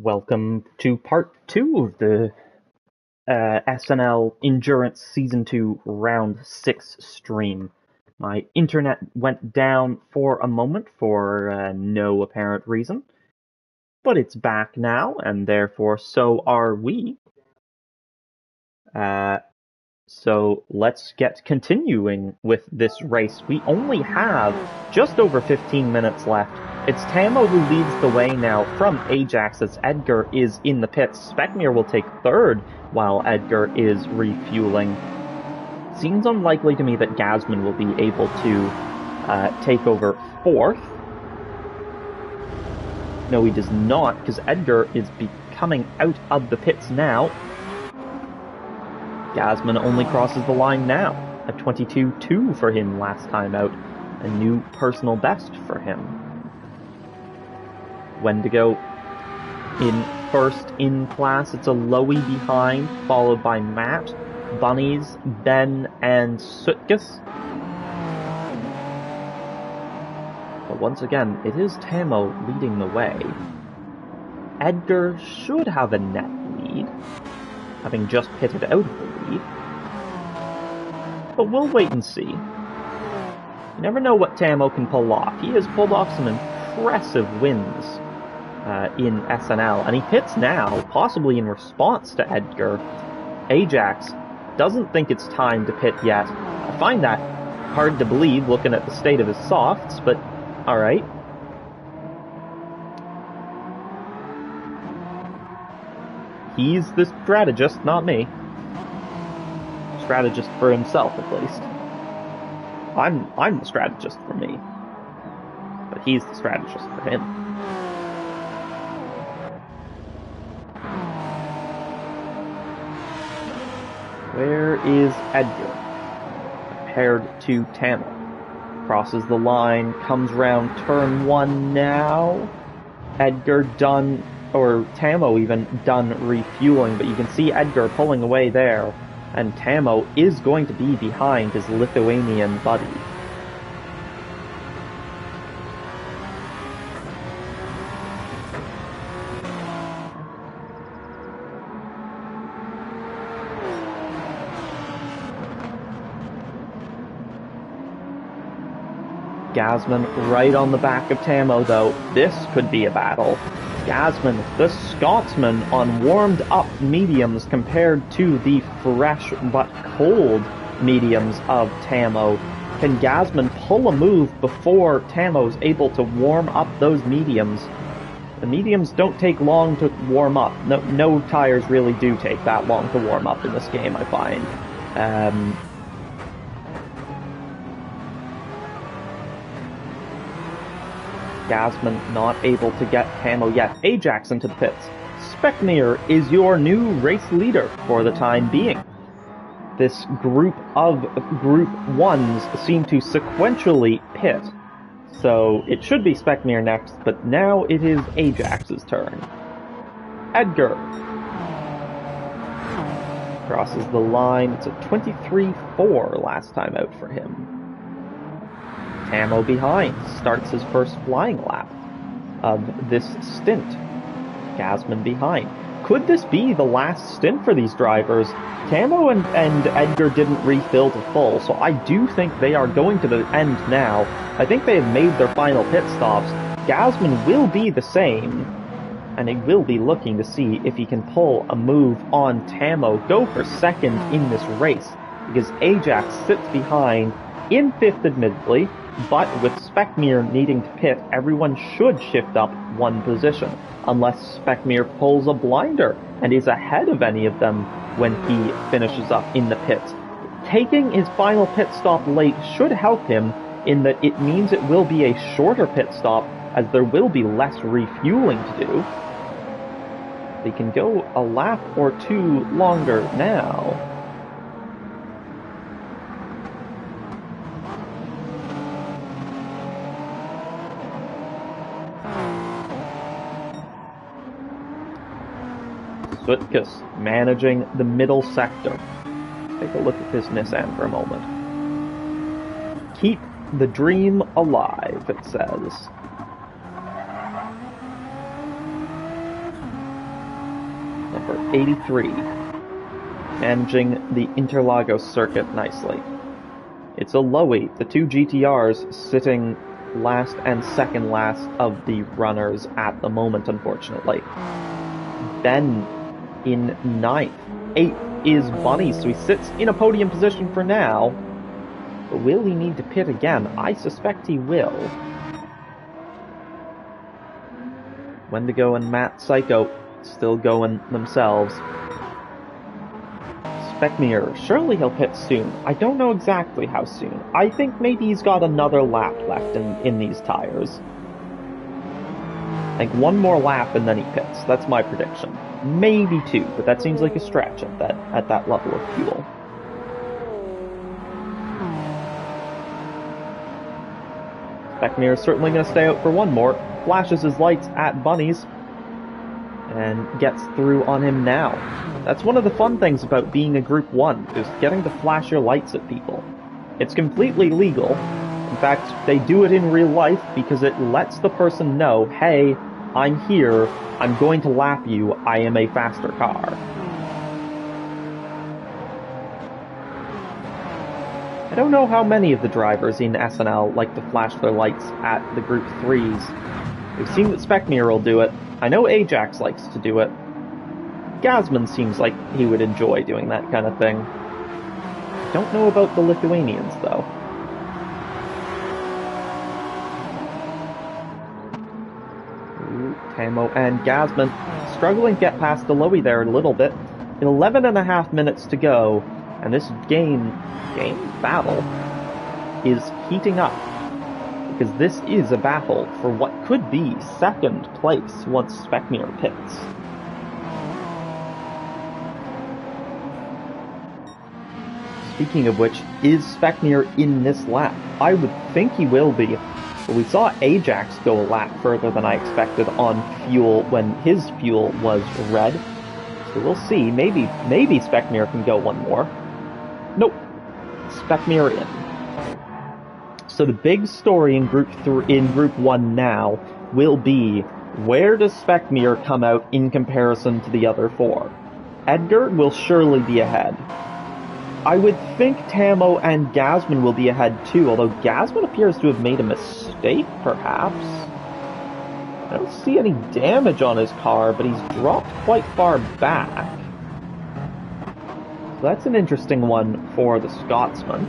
Welcome to part 2 of the SNL Endurance Season 2 Round 6 stream. My internet went down for a moment for no apparent reason, but it's back now, and therefore so are we. So let's get continuing with this race. We only have just over 15 minutes left. It's Tamo who leads the way now from Ajax as Edgar is in the pits. Spekmir will take third while Edgar is refueling. Seems unlikely to me that Gasman will be able to take over fourth. No, he does not, because Edgar is coming out of the pits now. Gasman only crosses the line now. A 22.2 for him last time out. A new personal best for him. Wendigo in first in class. It's a Lowy behind, followed by Matt, Bunnies, Ben, and Sutkus. But once again, it is Tamo leading the way. Edgar should have a net lead, having just pitted out of the lead. But we'll wait and see. You never know what Tamo can pull off. He has pulled off some impressive wins in SNL, and he pits now, possibly in response to Edgar. Ajax doesn't think it's time to pit yet. I find that hard to believe looking at the state of his softs, but alright. He's the strategist, not me. Strategist for himself, at least. I'm the strategist for me. But he's the strategist for him. Where is Edgar? Compared to Tamo. Crosses the line, comes round turn one now. Edgar done, or Tamo even, done refueling, but you can see Edgar pulling away there, and Tamo is going to be behind his Lithuanian buddy. Gasman right on the back of Tamo, though. This could be a battle. Gasman, the Scotsman, on warmed-up mediums compared to the fresh but cold mediums of Tamo. Can Gasman pull a move before Tamo's able to warm up those mediums? The mediums don't take long to warm up. No tires really do take that long to warm up in this game, I find. Gasman not able to get Tamo yet. Ajax into the pits. Spekmir is your new race leader for the time being. This group of Group 1s seem to sequentially pit. So it should be Spekmir next, but now it is Ajax's turn. Edgar crosses the line. It's a 23.4 last time out for him. Tamo behind, starts his first flying lap of this stint. Gasman behind. Could this be the last stint for these drivers? Tamo and Edgar didn't refill to full, so I do think they are going to the end now. I think they have made their final pit stops. Gasman will be the same, and he will be looking to see if he can pull a move on Tamo, go for second in this race, because Ajax sits behind, in fifth admittedly, but with Spekmir needing to pit, everyone should shift up one position, unless Spekmir pulls a blinder and is ahead of any of them when he finishes up in the pits. Taking his final pit stop late should help him in that it means it will be a shorter pit stop, as there will be less refueling to do. They can go a lap or two longer now. Sutkus managing the middle sector. Take a look at this Nissan for a moment. Keep the dream alive, it says. 83, managing the Interlagos circuit nicely. It's a lowy, the two GTRs sitting last and second last of the runners at the moment, unfortunately. Ben in 9th. 8th is Bunny, so he sits in a podium position for now. But will he need to pit again? I suspect he will. Wendigo and Matt Psycho still going themselves. Speckmere, surely he'll pit soon. I don't know exactly how soon. I think maybe he's got another lap left in these tires. Like one more lap and then he pits. That's my prediction. Maybe 2, but that seems like a stretch at that level of fuel. Speckmere is certainly going to stay out for one more. Flashes his lights at Bunny's and gets through on him now. That's one of the fun things about being a Group 1, is getting to flash your lights at people. It's completely legal. In fact, they do it in real life because it lets the person know, hey, I'm here, I'm going to lap you, I am a faster car. I don't know how many of the drivers in SNL like to flash their lights at the Group 3s. We've seen that Speckmere will do it. I know Ajax likes to do it. Gazman seems like he would enjoy doing that kind of thing. I don't know about the Lithuanians, though. Tamo and Gazman struggling to get past the Lowy there a little bit. 11.5 minutes to go, and this game battle is heating up. Because this is a battle for what could be second place once Speckmere pits. Speaking of which, is Speckmere in this lap? I would think he will be. But we saw Ajax go a lap further than I expected on fuel when his fuel was red. So we'll see. Maybe Speckmere can go one more. Nope. Speckmere in. So the big story in Group 1 now will be, where does Speckmere come out in comparison to the other 4? Edgar will surely be ahead. I would think Tamo and Gazman will be ahead too, although Gazman appears to have made a mistake, perhaps. I don't see any damage on his car, but he's dropped quite far back. So that's an interesting one for the Scotsman.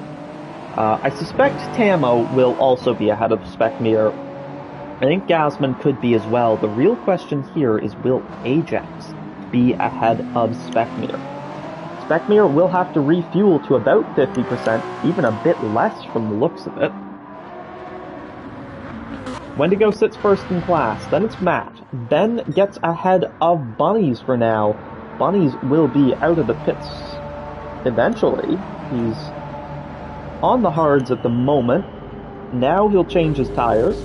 I suspect Tamo will also be ahead of Speckmere. I think Gazman could be as well. The real question here is, will Ajax be ahead of Speckmere? Speckmere will have to refuel to about 50%, even a bit less from the looks of it. Wendigo sits first in class, then it's Matt. Ben gets ahead of Bunnies for now. Bunnies will be out of the pits eventually. He's on the hards at the moment. Now he'll change his tires.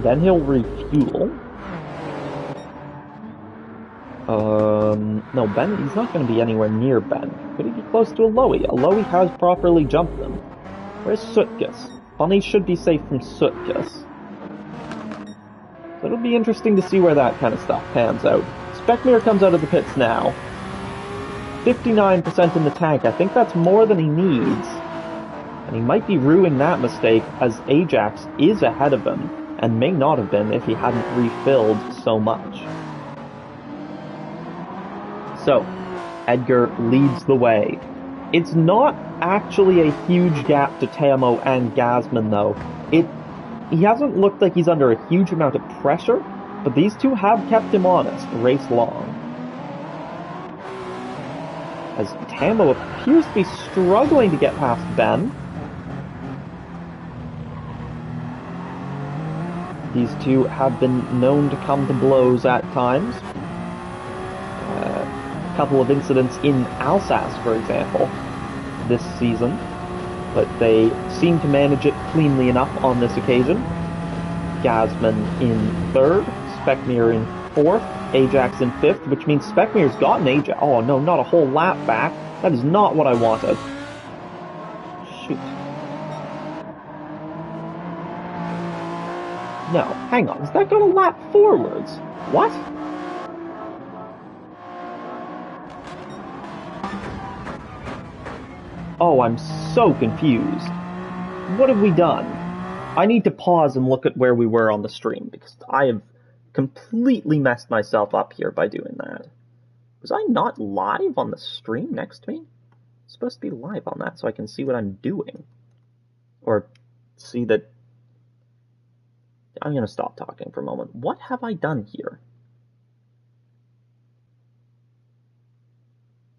Then he'll refuel. No, Ben, he's not going to be anywhere near Ben. Could he be close to a Lowy? A Lowy has properly jumped them. Where's Sutkus? Bunny should be safe from Sutkus. So it'll be interesting to see where that kind of stuff pans out. Speckmere comes out of the pits now. 59% in the tank. I think that's more than he needs. And he might be ruining that mistake, as Ajax is ahead of him, and may not have been if he hadn't refilled so much. So, Edgar leads the way. It's not actually a huge gap to Tamo and Gazman, though. He hasn't looked like he's under a huge amount of pressure, but these two have kept him honest race long. As Tamo appears to be struggling to get past Ben. These two have been known to come to blows at times. A couple of incidents in Alsace, for example, this season. But they seem to manage it cleanly enough on this occasion. Gazman in 3rd, Speckmere in 4th, Ajax in 5th, which means Speckmere's gotten Ajax. Oh no, not a whole lap back. That is not what I wanted. Shoot. No, hang on, is that going to lap forwards? What? Oh, I'm so confused. What have we done? I need to pause and look at where we were on the stream, because I have completely messed myself up here by doing that. Was I not live on the stream next to me? I'm supposed to be live on that so I can see what I'm doing. Or see that... I'm going to stop talking for a moment. What have I done here?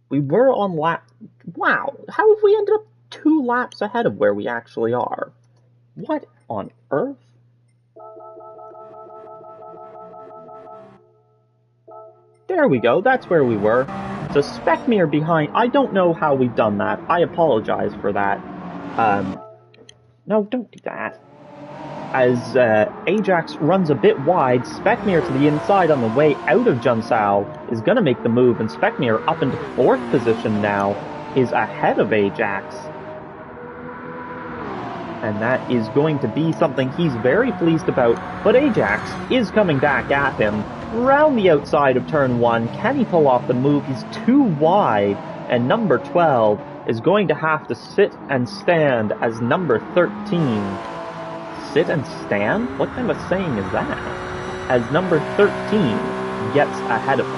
We were on lap... Wow, how have we ended up 2 laps ahead of where we actually are? What on earth? There we go, that's where we were. So Speckmere behind... I don't know how we've done that. I apologize for that. No, don't do that. As Ajax runs a bit wide, Speckmere to the inside on the way out of Junsao is going to make the move, and Speckmere up into 4th position now is ahead of Ajax. And that is going to be something he's very pleased about, but Ajax is coming back at him. Round the outside of turn 1, can he pull off the move? He's too wide, and number 12 is going to have to sit and stand as number 13. Sit and stand? What kind of saying is that? As number 13 gets ahead of him.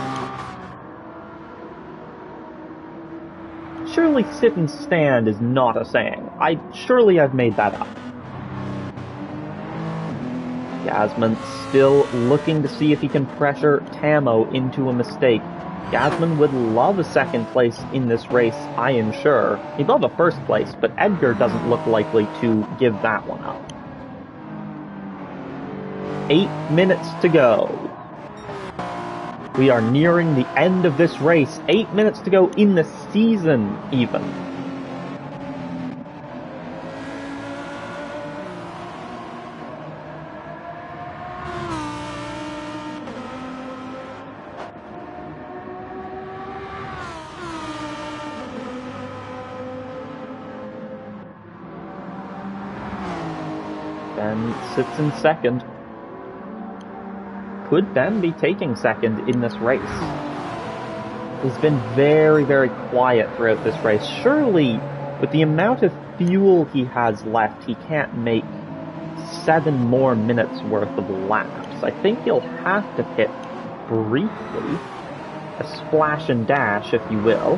Surely sit and stand is not a saying. Surely I've made that up. Gasman still looking to see if he can pressure Tamo into a mistake. Gasman would love a 2nd place in this race, I am sure. He'd love a 1st place, but Edgar doesn't look likely to give that one up. 8 minutes to go. We are nearing the end of this race. 8 minutes to go in the season, even. Ben sits in 2nd. Could Ben be taking 2nd in this race? He's been very, very quiet throughout this race. Surely, with the amount of fuel he has left, he can't make 7 more minutes worth of laps. I think he'll have to pit briefly. A splash and dash, if you will.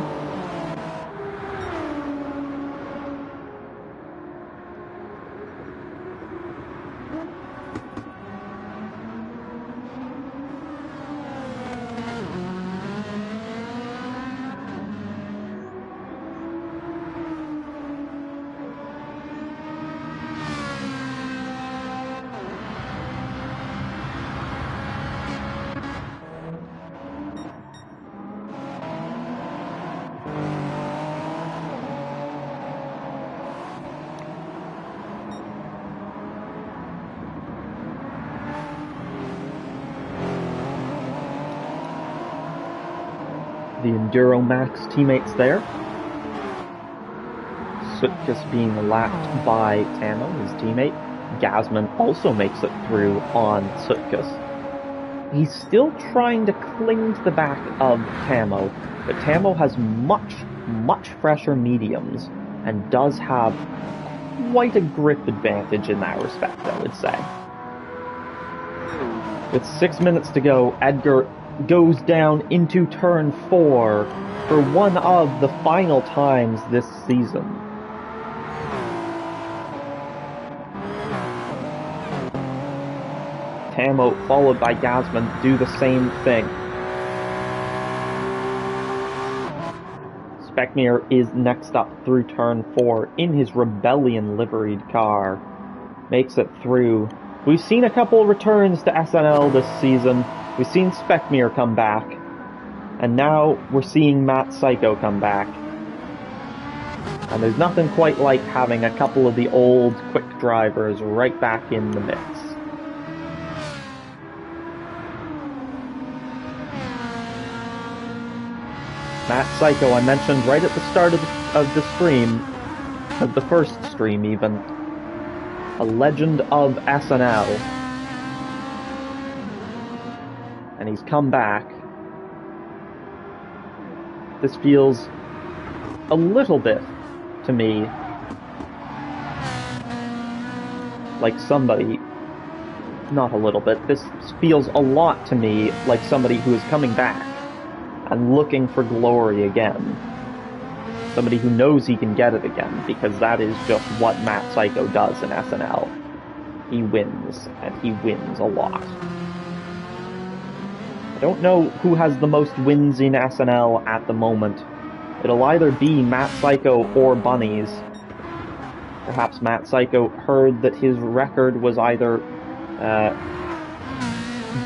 The Enduro Max teammates there. Sutkus being lapped by Tamo, his teammate. Gasman also makes it through on Sutkus. He's still trying to cling to the back of Tamo, but Tamo has much, much fresher mediums and does have quite a grip advantage in that respect, I would say. With 6 minutes to go, Edgar goes down into turn 4 for one of the final times this season. Tamo, followed by Gasman, do the same thing. Speckmere is next up through turn 4 in his Rebellion liveried car. Makes it through. We've seen a couple returns to SNL this season. We've seen Speckmere come back, and now we're seeing Matt Psycho come back. And there's nothing quite like having a couple of the old quick drivers right back in the mix. Matt Psycho, I mentioned right at the start of the stream, of the first stream even, a legend of SNL. And he's come back. This feels a little bit to me like somebody, not a little bit, this feels a lot to me like somebody who is coming back and looking for glory again. Somebody who knows he can get it again, because that is just what Matt Psycho does in SNL. He wins, and he wins a lot. I don't know who has the most wins in SNL at the moment. It'll either be Matt Psycho or Bunnies. Perhaps Matt Psycho heard that his record was either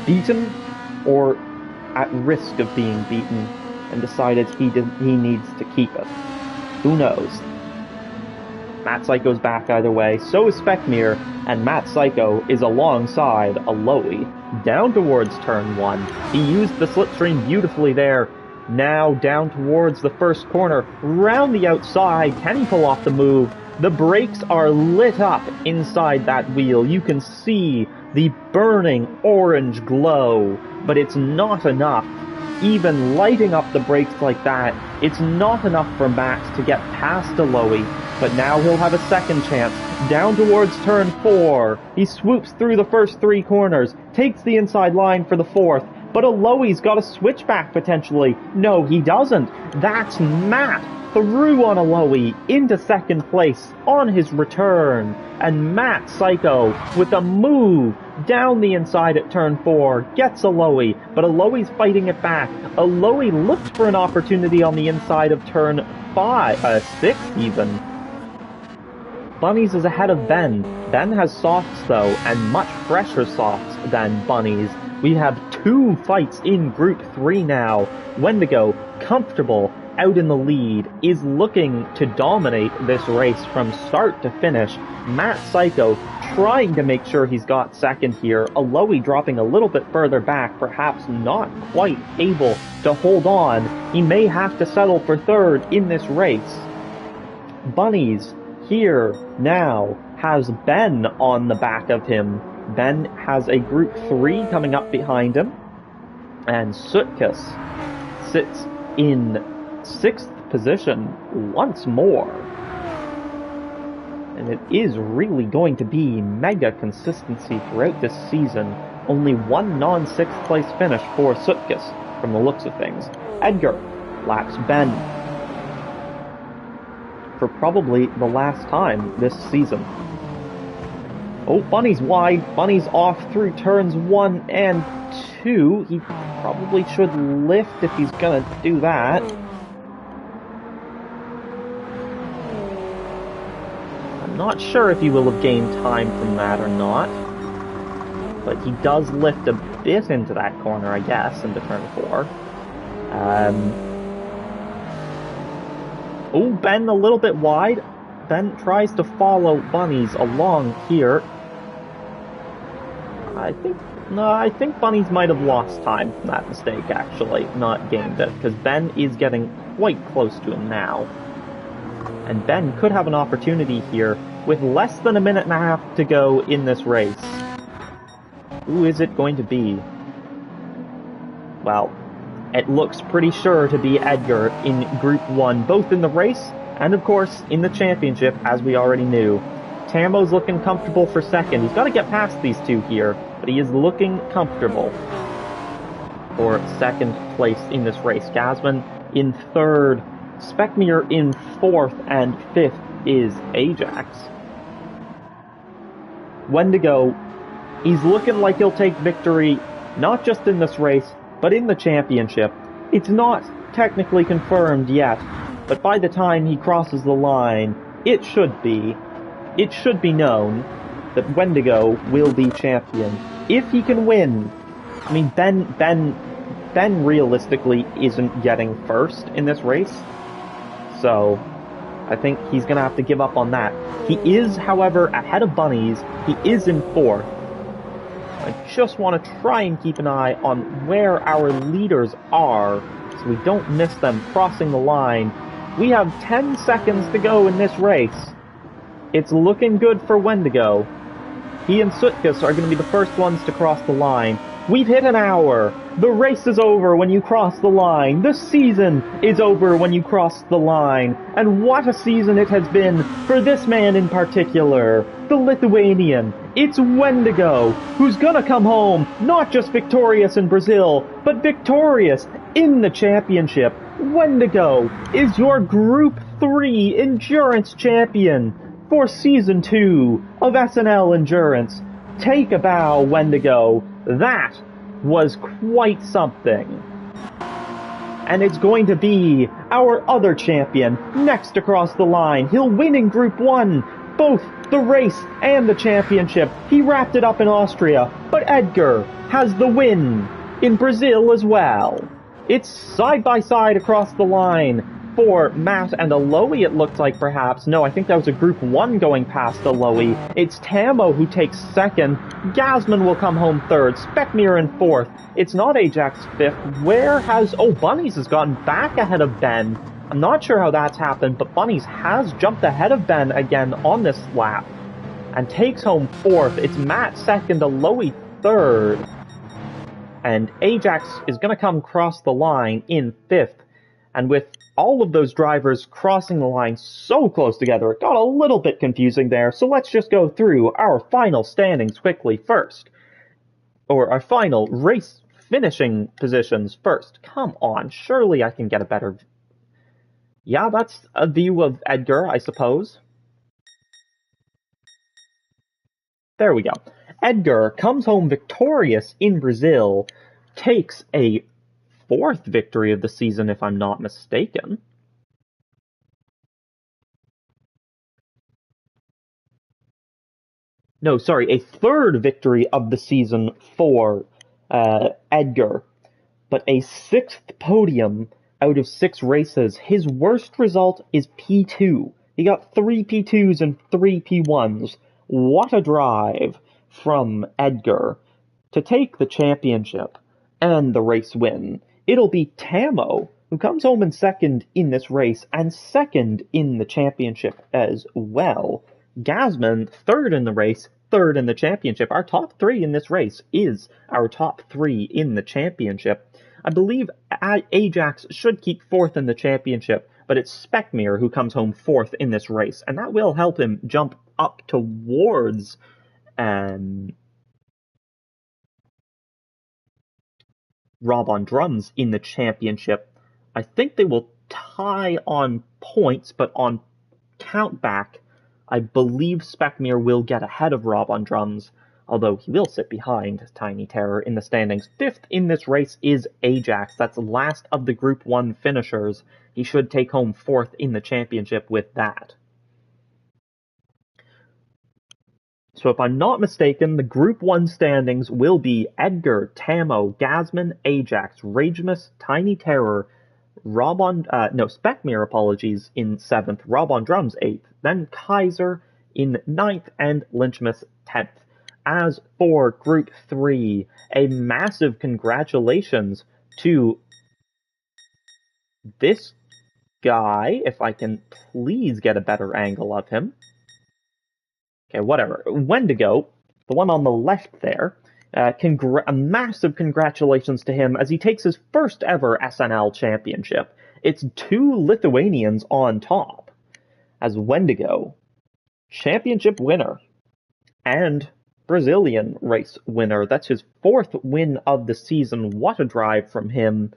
beaten or at risk of being beaten, and decided he needs to keep it. Who knows? Matt Psycho's back either way, so is Speckmere, and Matt Psycho is alongside Aloe, down towards turn 1. He used the slipstream beautifully there. Now down towards the first corner, round the outside. Can he pull off the move? The brakes are lit up inside that wheel. You can see the burning orange glow, but it's not enough. Even lighting up the brakes like that, it's not enough for Matt to get past Aloe, but now he'll have a second chance. Down towards turn 4, he swoops through the first 3 corners, takes the inside line for the 4th, but Aloe's got a switchback potentially. No, he doesn't. That's Matt through on Aloe into second place on his return. And Matt Psycho with a move down the inside at turn 4 gets Aloe, but Aloe's fighting it back. Aloe looked for an opportunity on the inside of turn 6 even. Bunnies is ahead of Ben. Ben has softs though, and much fresher softs than Bunnies. We have 2 fights in Group 3 now. Wendigo, comfortable, out in the lead, is looking to dominate this race from start to finish. Matt Psycho trying to make sure he's got second here. Aloe dropping a little bit further back, perhaps not quite able to hold on. He may have to settle for third in this race. Bunnies here now has Ben on the back of him. Ben has a Group 3 coming up behind him, and Sutkus sits in 6th position once more. And it is really going to be mega consistency throughout this season. Only one non-6th place finish for Sutkus, from the looks of things. Edgar laps Ben for probably the last time this season. Oh, Bunny's wide. Bunny's off through turns 1 and 2. He probably should lift if he's gonna do that. I'm not sure if he will have gained time from that or not, but he does lift a bit into that corner, I guess, into turn 4. Oh, Ben a little bit wide. Ben tries to follow Bunnies along here. I think Bunnies might have lost time from that mistake, actually, not gained it, because Ben is getting quite close to him now. And Ben could have an opportunity here with less than a minute and a half to go in this race. Who is it going to be? Well, it looks pretty sure to be Edgar in Group 1, both in the race and, of course, in the championship, as we already knew. Tamo's looking comfortable for second. He's got to get past these two here, but he is looking comfortable for second place in this race. Gasman in third, Speckmere in 4th, and 5th is Ajax. Wendigo, he's looking like he'll take victory, not just in this race, but in the championship. It's not technically confirmed yet, but by the time he crosses the line, it should be known that Wendigo will be champion. If he can win, I mean, Ben realistically isn't getting first in this race, so I think he's going to have to give up on that. He is, however, ahead of Bunnies. He is in 4th. I just want to try and keep an eye on where our leaders are, so we don't miss them crossing the line. We have 10 seconds to go in this race. It's looking good for Wendigo. He and Sutkus are going to be the first ones to cross the line. We've hit an hour. The race is over when you cross the line. The season is over when you cross the line. And what a season it has been for this man in particular, the Lithuanian. It's Wendigo, who's gonna come home not just victorious in Brazil, but victorious in the championship. Wendigo is your Group 3 Endurance Champion for Season 2 of SNL Endurance. Take a bow, Wendigo. That was quite something. And it's going to be our other champion next across the line. He'll win in Group 1, both the race and the championship. He wrapped it up in Austria, but Edgar has the win in Brazil as well. It's side by side across the line for Matt and Aloe, it looks like, perhaps. No, I think that was a Group 1 going past Aloe. It's Tamo who takes second. Gasman will come home third. Speckmere in fourth. It's not Ajax fifth. Where has... Oh, Bunnies has gotten back ahead of Ben. I'm not sure how that's happened, but Bunnies has jumped ahead of Ben again on this lap and takes home fourth. It's Matt second, Aloe third. And Ajax is going to come across the line in fifth. And with all of those drivers crossing the line so close together, it got a little bit confusing there. So let's just go through our final standings quickly first. Or our final race finishing positions first. Come on, surely I can get a better... Yeah, that's a view of Edgar, I suppose. There we go. Edgar comes home victorious in Brazil, takes a fourth victory of the season, if I'm not mistaken. No, sorry, a third victory of the season for Edgar, but a sixth podium out of 6 races. His worst result is P2. He got 3 P2s and 3 P1s. What a drive from Edgar to take the championship and the race win. It'll be Tamo who comes home in second in this race and second in the championship as well. Gasman, third in the race, third in the championship. Our top 3 in this race is our top 3 in the championship. I believe Ajax should keep fourth in the championship, but it's Speckmere who comes home fourth in this race, and that will help him jump up towards Rob on drums in the championship. I think they will tie on points, but on countback, I believe Speckmere will get ahead of Rob on drums, although he will sit behind Tiny Terror in the standings. Fifth in this race is Ajax. That's last of the Group 1 finishers. He should take home fourth in the championship with that. So if I'm not mistaken, the Group 1 standings will be Edgar, Tamo, Gasman, Ajax, Ragemus, Tiny Terror, Speckmere, apologies, in 7th, Rob on drums 8th, then Kaiser in 9th, and Lynchmus 10th. As for Group 3, a massive congratulations to this guy, if I can please get a better angle of him. Okay, whatever. Wendigo, the one on the left there, a massive congratulations to him as he takes his first ever SNL championship. It's 2 Lithuanians on top, as Wendigo, championship winner, and Brazilian race winner. That's his 4th win of the season. What a drive from him.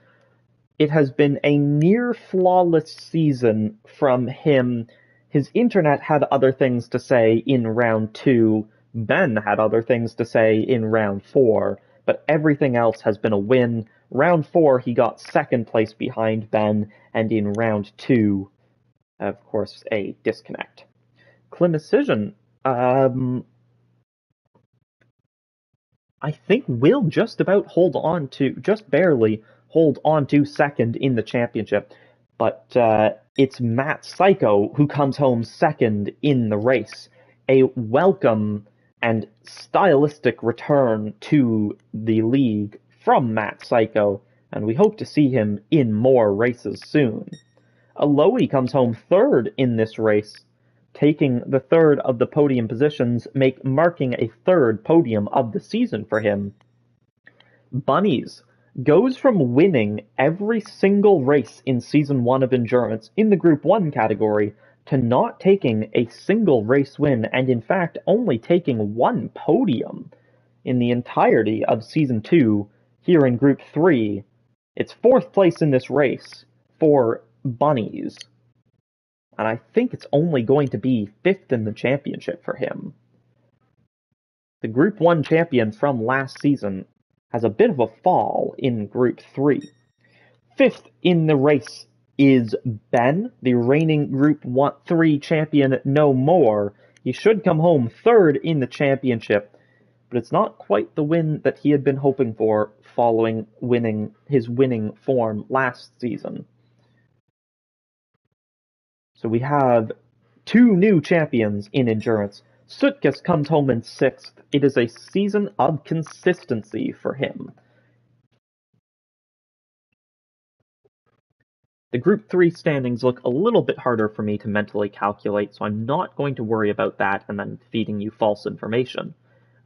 It has been a near flawless season from him. His internet had other things to say in round 2. Ben had other things to say in round 4, but everything else has been a win. Round 4, he got 2nd place behind Ben, and in round 2, of course, a disconnect. Clinicision, I think will just barely hold on to 2nd in the championship. But it's Matt Psycho who comes home 2nd in the race. A welcome and stylistic return to the league from Matt Psycho, and we hope to see him in more races soon. Aloe comes home 3rd in this race, taking the 3rd of the podium positions, marking a 3rd podium of the season for him. Bunnies goes from winning every single race in Season 1 of Endurance in the Group 1 category to not taking a single race win, and in fact only taking one podium in the entirety of Season 2 here in Group 3. It's fourth place in this race for Bunnies. And I think it's only going to be fifth in the championship for him. The Group 1 champion from last season has a bit of a fall in Group 3. Fifth in the race is Ben, the reigning Group 3 champion no more. He should come home third in the championship, but it's not quite the win that he had been hoping for following his winning form last season. So we have two new champions in Endurance. Sutkus comes home in sixth. It is a season of consistency for him. The Group 3 standings look a little bit harder for me to mentally calculate, so I'm not going to worry about that and then feeding you false information.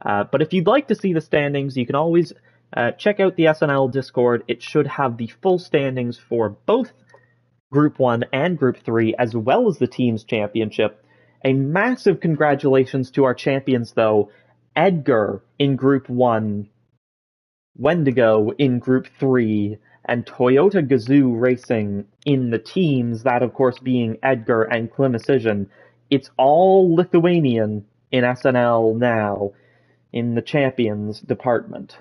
But if you'd like to see the standings, you can always check out the SNL Discord. It should have the full standings for both Group 1 and Group 3, as well as the Teams Championship. A massive congratulations to our champions, though. Edgar in Group 1, Wendigo in Group 3, and Toyota Gazoo Racing in the teams, that of course being Edgar and Climicision. It's all Lithuanian in SNL now, in the champions department.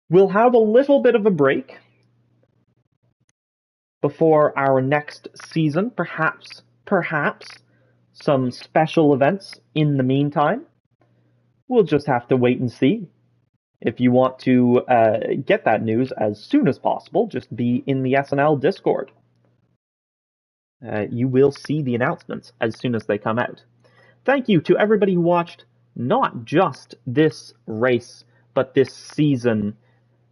We'll have a little bit of a break before our next season, perhaps some special events in the meantime. We'll just have to wait and see. If you want to get that news as soon as possible, just be in the SNL Discord. You will see the announcements as soon as they come out. Thank you to everybody who watched not just this race, but this season.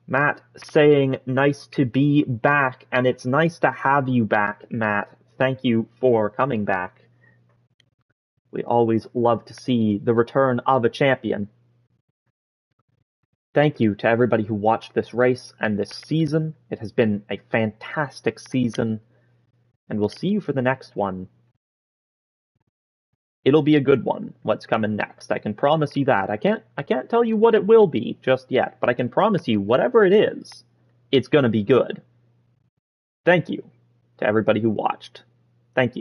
Matt saying, nice to be back, and it's nice to have you back, Matt. Thank you for coming back. We always love to see the return of a champion. Thank you to everybody who watched this race and this season. It has been a fantastic season, and we'll see you for the next one. It'll be a good one, what's coming next. I can promise you that. I can't tell you what it will be just yet, but I can promise you whatever it is, it's going to be good. Thank you to everybody who watched. Thank you.